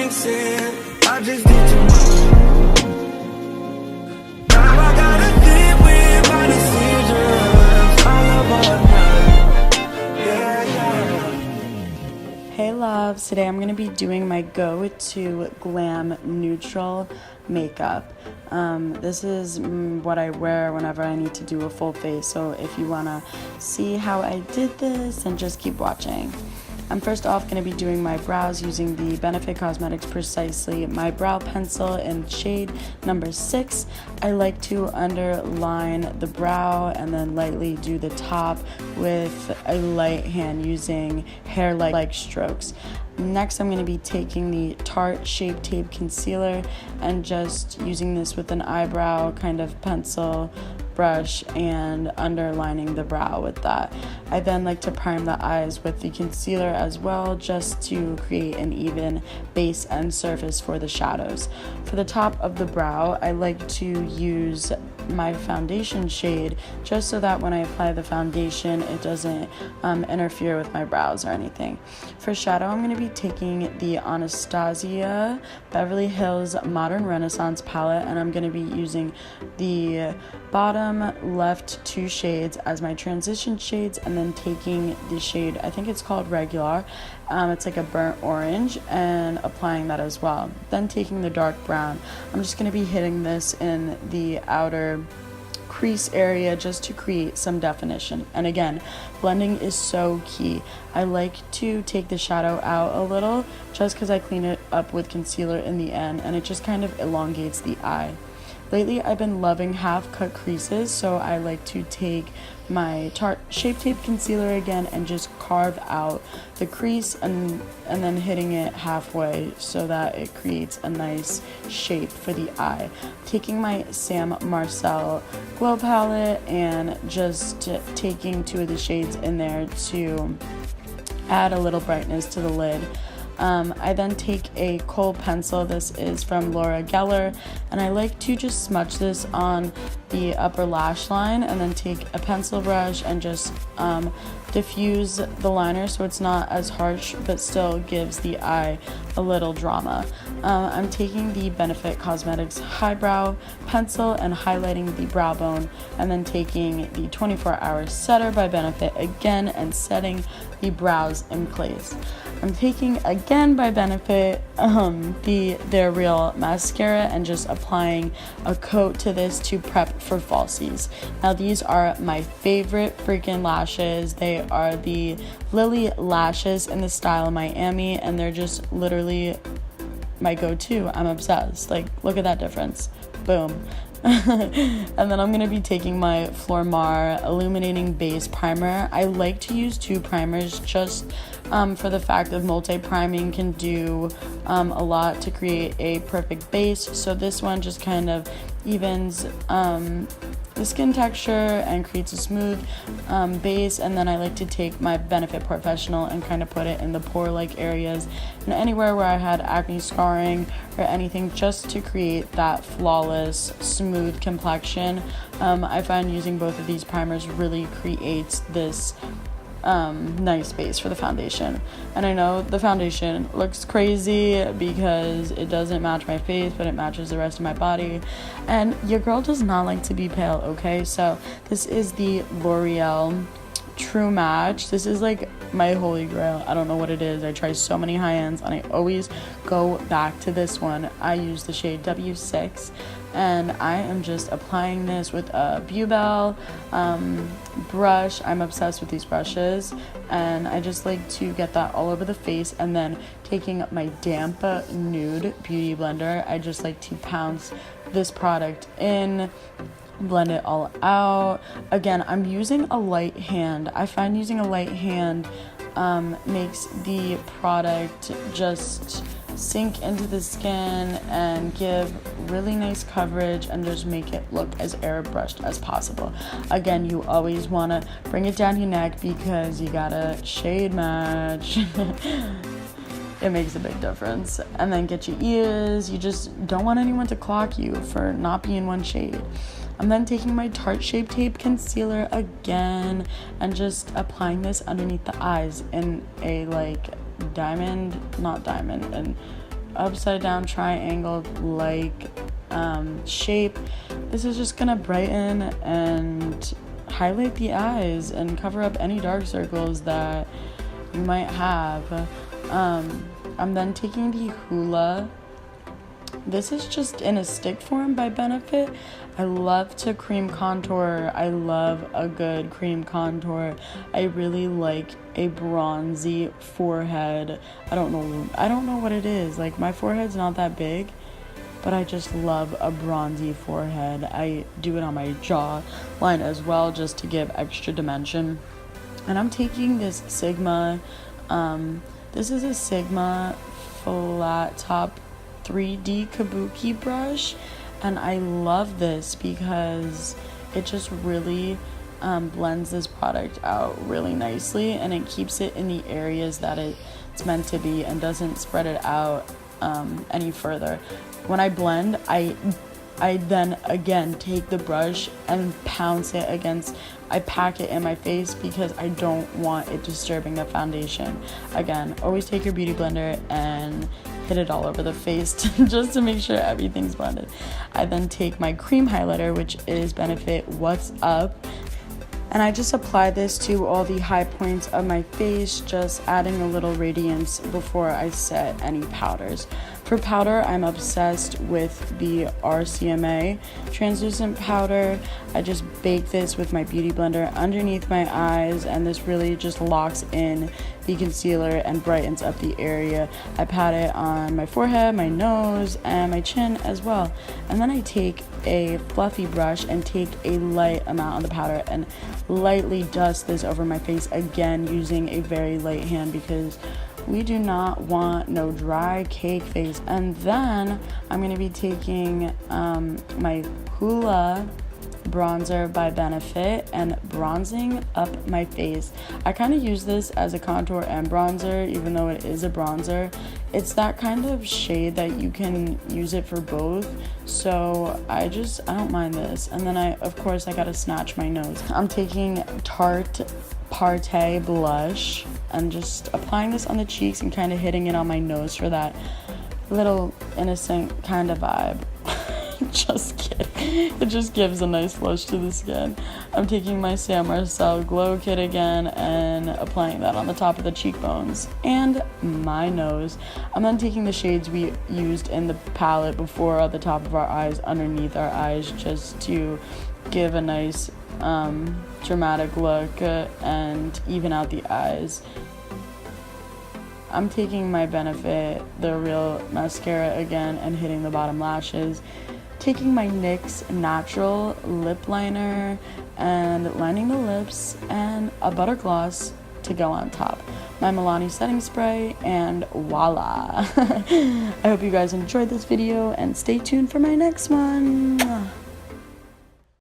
fix it. I just did too much. Now I gotta live with my decisions. I love all night. Yeah, yeah. Hey loves, today I'm going to be doing my go-to glam neutral makeup. This is what I wear whenever I need to do a full face, so if you want to see how I did this, then just keep watching. I'm first off going to be doing my brows using the Benefit Cosmetics Precisely My Brow Pencil in shade number 6. I like to underline the brow and then lightly do the top with a light hand using hair-like strokes. Next, I'm going to be taking the Tarte Shape Tape Concealer and just using this with an eyebrow kind of pencil brush and underlining the brow with that. I then like to prime the eyes with the concealer as well, just to create an even base and surface for the shadows. For the top of the brow, I like to use my foundation shade just so that when I apply the foundation it doesn't interfere with my brows or anything. For shadow, I'm going to be taking the Anastasia Beverly Hills Modern Renaissance palette, and I'm going to be using the bottom left 2 shades as my transition shades, and then taking the shade, I think it's called Regular, it's like a burnt orange, and applying that as well. Then taking the dark brown, I'm just going to be hitting this in the outer crease area just to create some definition. And again, blending is so key. I like to take the shadow out a little just because I clean it up with concealer in the end, and it just kind of elongates the eye. Lately, I've been loving half-cut creases, so I like to take my Tarte Shape Tape Concealer again and just carve out the crease and then hitting it halfway so that it creates a nice shape for the eye. Taking my Sam Marcel Glow Palette and just taking 2 of the shades in there to add a little brightness to the lid. I then take a kohl pencil. This is from Laura Geller, and I like to just smudge this on the upper lash line and then take a pencil brush and just diffuse the liner so it's not as harsh but still gives the eye a little drama. I'm taking the Benefit Cosmetics Highbrow Pencil and highlighting the brow bone, and then taking the 24-Hour Setter by Benefit again and setting the brows in place. I'm taking again by Benefit their Real Mascara and just applying a coat to this to prep for falsies. Now these are my favorite freaking lashes. They are the Lily lashes in the style Miami, and they're just literally my go-to. I'm obsessed. Like, look at that difference. Boom. And then I'm going to be taking my Flormar Illuminating Base Primer. I like to use 2 primers just for the fact of multi-priming can do a lot to create a perfect base. So this one just kind of evens the skin texture and creates a smooth base. And then I like to take my Benefit Porefessional and kind of put it in the pore-like areas and anywhere where I had acne scarring or anything, just to create that flawless smooth complexion. I find using both of these primers really creates this nice base for the foundation. And I know the foundation looks crazy because it doesn't match my face, but it matches the rest of my body, and your girl does not like to be pale, okay? So this is the L'Oreal True Match. This is like my holy grail. I don't know what it is. I try so many high ends and I always go back to this one. I use the shade W6, and I am just applying this with a Bubel brush. I'm obsessed with these brushes, and I just like to get that all over the face, and then taking my damp nude beauty blender, I just like to pounce this product in, blend it all out. Again, I'm using a light hand. I find using a light hand makes the product just sink into the skin and give really nice coverage and just make it look as airbrushed as possible. Again, you always want to bring it down your neck because you gotta shade match. It makes a big difference. And then get your ears. You just don't want anyone to clock you for not being one shade. I'm then taking my Tarte Shape Tape Concealer again and just applying this underneath the eyes in a like diamond, not diamond, and upside down triangle like shape. This is just gonna brighten and highlight the eyes and cover up any dark circles that you might have. I'm then taking the Hoola. This is just in a stick form by Benefit. I love to cream contour. I love a good cream contour. I really like a bronzy forehead. I don't know what it is. Like, my forehead's not that big, but I just love a bronzy forehead. I do it on my jaw line as well, just to give extra dimension. And I'm taking this Sigma. This is a Sigma flat top 3D kabuki brush, and I love this because it just really blends this product out really nicely, and it keeps it in the areas that it's meant to be and doesn't spread it out any further. When I blend, I then again take the brush and pounce it against, I pack it in my face because I don't want it disturbing the foundation. Again, always take your beauty blender and hit it all over the face just to make sure everything's blended. I then take my cream highlighter, which is Benefit What's Up, and I just apply this to all the high points of my face, just adding a little radiance before I set any powders. For powder, I'm obsessed with the RCMA translucent powder. I just bake this with my beauty blender underneath my eyes, and this really just locks in the concealer and brightens up the area. I pat it on my forehead, my nose, and my chin as well. And then I take a fluffy brush and take a light amount of the powder and lightly dust this over my face, again using a very light hand because we do not want no dry cake face. And then I'm going to be taking my Hoola bronzer by Benefit and bronzing up my face. I kind of use this as a contour and bronzer, even though it is a bronzer. It's that kind of shade that you can use it for both, so I don't mind this. And then of course I gotta snatch my nose. I'm taking Tarte Paaarty blush and just applying this on the cheeks and kind of hitting it on my nose for that little innocent kind of vibe. Just kidding. It just gives a nice flush to the skin. I'm taking my Sam Marcel Glow Kit again and applying that on the top of the cheekbones and my nose. I'm then taking the shades we used in the palette before at the top of our eyes, underneath our eyes, just to give a nice dramatic look and even out the eyes. I'm taking my Benefit The Real mascara again and hitting the bottom lashes. Taking my NYX natural lip liner and lining the lips and a butter gloss to go on top. My Milani setting spray, and voila. I hope you guys enjoyed this video and stay tuned for my next one.